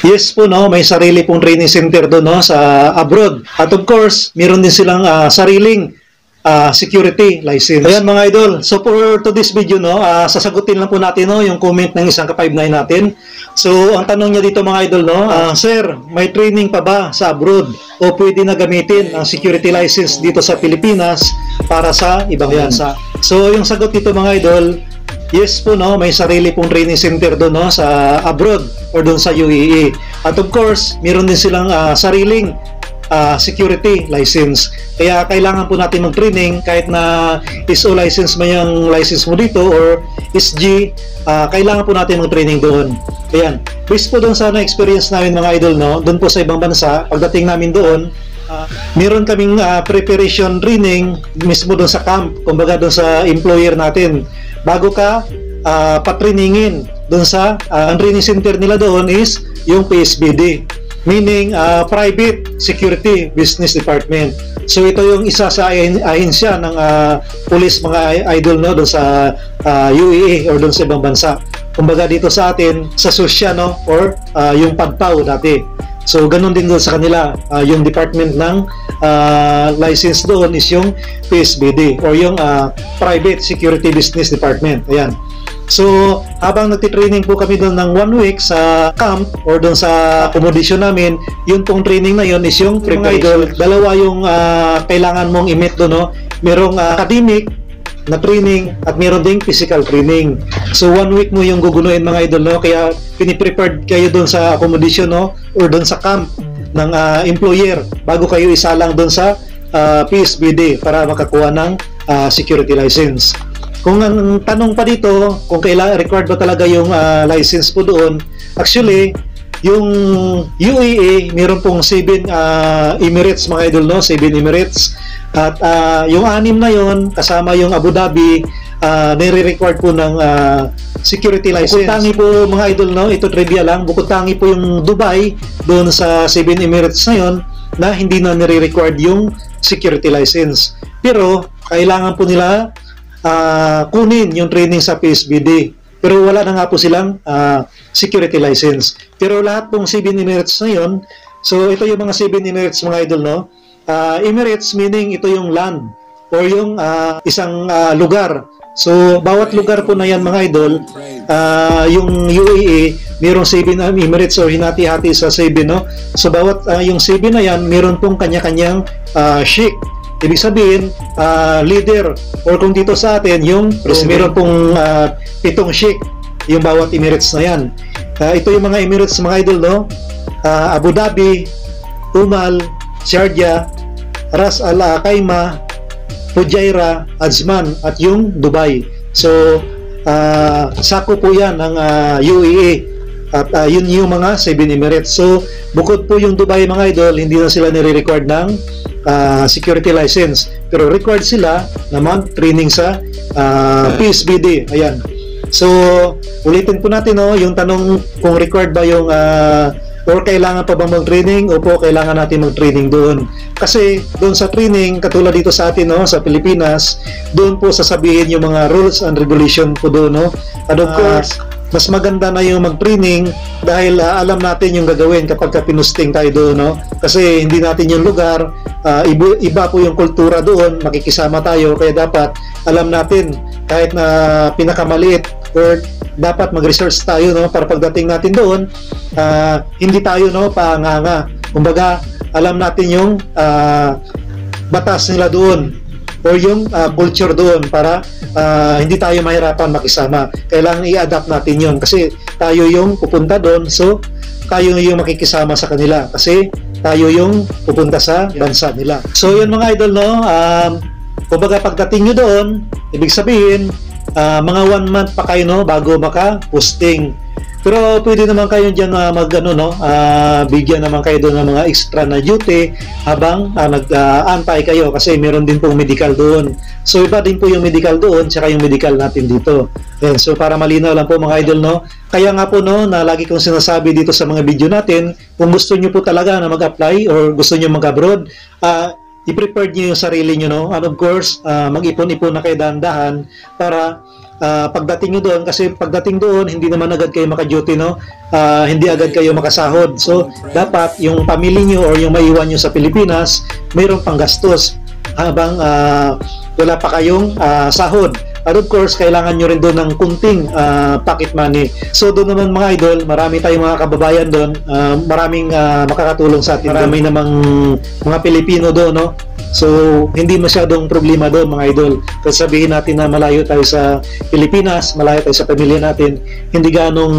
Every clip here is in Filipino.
Yes po, no, may sarili pong training center doon, no, sa abroad. At of course, meron din silang sariling security license. Ayan mga idol. So for to this video, no, sasagutin lang po natin, no, yung comment ng isang ka-59 natin. So ang tanong niya dito mga idol, no, sir, may training pa ba sa abroad o pwede na gamitin ang security license dito sa Pilipinas para sa ibang bansa? So yung sagot dito mga idol, yes po, no, may sarili pong training center doon, no, sa abroad or doon sa UAE. At of course, meron din silang sariling security license. Kaya kailangan po natin mag-training kahit na ISO license man yung license mo dito or SG, kailangan po natin mag-training doon. Ayan. Based po doon sa na-experience namin mga idol, no, doon po sa ibang bansa, pagdating namin doon, meron kaming preparation training mismo doon sa camp, kumbaga doon sa employer natin. Bago ka patrainingin doon sa ang training center nila doon is yung PSBD, meaning Private Security Business Department. So ito yung isa sa ahensya ng police mga idol, no, doon sa UAE or doon sa ibang bansa. Kumbaga dito sa atin sa SUSYA, no, or yung PADPAW dati. So ganun din doon sa kanila, yung department ng license doon is yung PSBD or yung Private Security Business Department. Ayan. So habang nagtitraining po kami doon ng 1 week sa camp or doon sa accommodation namin, yun pong training na yun is yung preparation. Dalawa yung kailangan mong i-meet doon, no? Merong academic na training at meron ding physical training. So 1 week mo yung gugunuin mga idol, no? Kaya piniprepared kayo doon sa accommodation, no, or doon sa camp ng employer bago kayo isalang doon sa PSBD para makakuha ng security license. Kung ang tanong pa dito, kung kailangan required ba talaga yung license po doon, actually, yung UAE, meron pong 7 Emirates mga idol, no? 7 Emirates. At yung 6 na yon kasama yung Abu Dhabi, nire-required po ng security license. Bukod tangi po mga idol, no? Ito trivia lang, bukod tangi po yung Dubai, doon sa 7 Emirates na yon, na hindi na nire-required yung security license. Pero, kailangan po nila kunin yung training sa PSBD. Pero wala na nga po silang security license. Pero lahat pong 7 Emirates na yun, so ito yung mga 7 Emirates mga idol, no? Emirates meaning ito yung land or yung isang lugar. So bawat lugar po na yan mga idol, yung UAE, mayroong 7 Emirates or hinati-hati sa 7, no? So bawat yung 7 na yan, mayroon pong kanya-kanyang sheikh. Ibig sabihin, leader, or kung dito sa atin, yung meron pong 7 sheikh, yung bawat Emirates na yan. Ito yung mga Emirates mga idol, no? Abu Dhabi, Umal, Sharjah, Ras Al Khaimah, Fujairah, Ajman, at yung Dubai. So, sako po yan ng UAE. At yun yung mga 7 Emirates. So, bukod po yung Dubai mga idol, hindi na sila nire-required ng security license. Pero required sila naman training sa PSBD. Ayan. So, ulitin po natin, no, yung tanong kung required ba yung or kailangan pa bang mag-training o po kailangan natin mag-training doon. Kasi doon sa training, katulad dito sa atin, no, sa Pilipinas, doon po sasabihin yung mga rules and regulation po doon, no. And of course, mas maganda na yung mag-training dahil alam natin yung gagawin kapag pinusting tayo doon, no? Kasi hindi natin yung lugar, iba po yung kultura doon, makikisama tayo, kaya dapat alam natin kahit na pinakamaliit or dapat mag-research tayo, no, para pagdating natin doon, hindi tayo, no, panganga. Kumbaga, alam natin yung batas nila doon or yung culture doon para hindi tayo mahirapan makisama. Kailangan i-adapt natin yun kasi tayo yung pupunta doon, so tayo yung makikisama sa kanila kasi tayo yung pupunta sa bansa nila. So yun mga idol, no, kumbaga pagdating nyo doon, ibig sabihin mga 1 month pa kayo, no, bago maka-posting. Pero pwede naman kayo dyan bigyan naman kayo doon ng mga extra na duty habang nag-antay kayo kasi meron din pong medical doon. So iba din po yung medical doon tsaka yung medical natin dito. Ayan, so para malinaw lang po mga idol, no. Kaya nga po, no, na lagi kong sinasabi dito sa mga video natin, kung gusto nyo po talaga na mag-apply or gusto nyo mag-abroad, i-prepare nyo yung sarili nyo, no. And of course, mag-ipon-ipon na kayo dahan-dahan para pagdating nyo doon, kasi pagdating doon hindi naman agad kayo maka-duty, no? Hindi agad kayo makasahod. So dapat yung pamilya nyo or yung maiwan nyo sa Pilipinas mayroong panggastos habang wala pa kayong sahod. At of course, kailangan nyo rin doon ng kunting pocket money. So doon naman mga idol, marami tayong mga kababayan doon, maraming makakatulong sa atin. Marami namang mga Pilipino doon, no? So hindi masyadong problema doon mga idol. Kasi sabihin natin na malayo tayo sa Pilipinas, malayo tayo sa pamilya natin, hindi ganong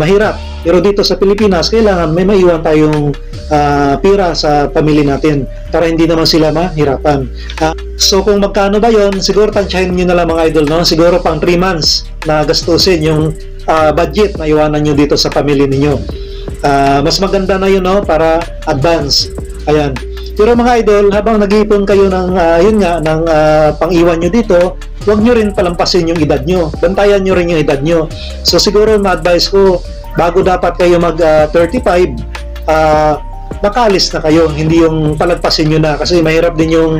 mahirap. Pero dito sa Pilipinas, kailangan may maiwan tayong pira sa pamilya natin para hindi naman sila mahirapan. So kung magkano ba yon, siguro tansyahin nyo na lang mga idol, no? Siguro pang 3 months na gastusin yung budget na iwanan nyo dito sa pamilya ninyo. Mas maganda na yun, no? Para advance. Ayan. Pero mga idol, habang nag-iipon kayo ng ng pang-iwan nyo dito, huwag nyo rin palampasin yung edad nyo. Bantayan nyo rin yung edad nyo. So siguro ma-advise ko, bago dapat kayo mag-35, makaalis na kayo, hindi yung palagpasin nyo na, kasi mahirap din yung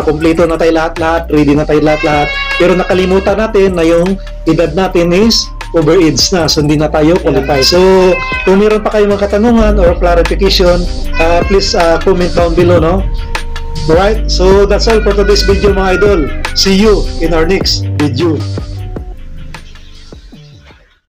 kumpleto na tayo lahat-lahat, ready na tayo lahat-lahat, pero nakalimutan natin na yung edad natin is overage na, so hindi na tayo qualify. So kung meron pa kayong mga katanungan or clarification, please comment down below, no? Alright, so that's all for today's video mga idol. See you in our next video.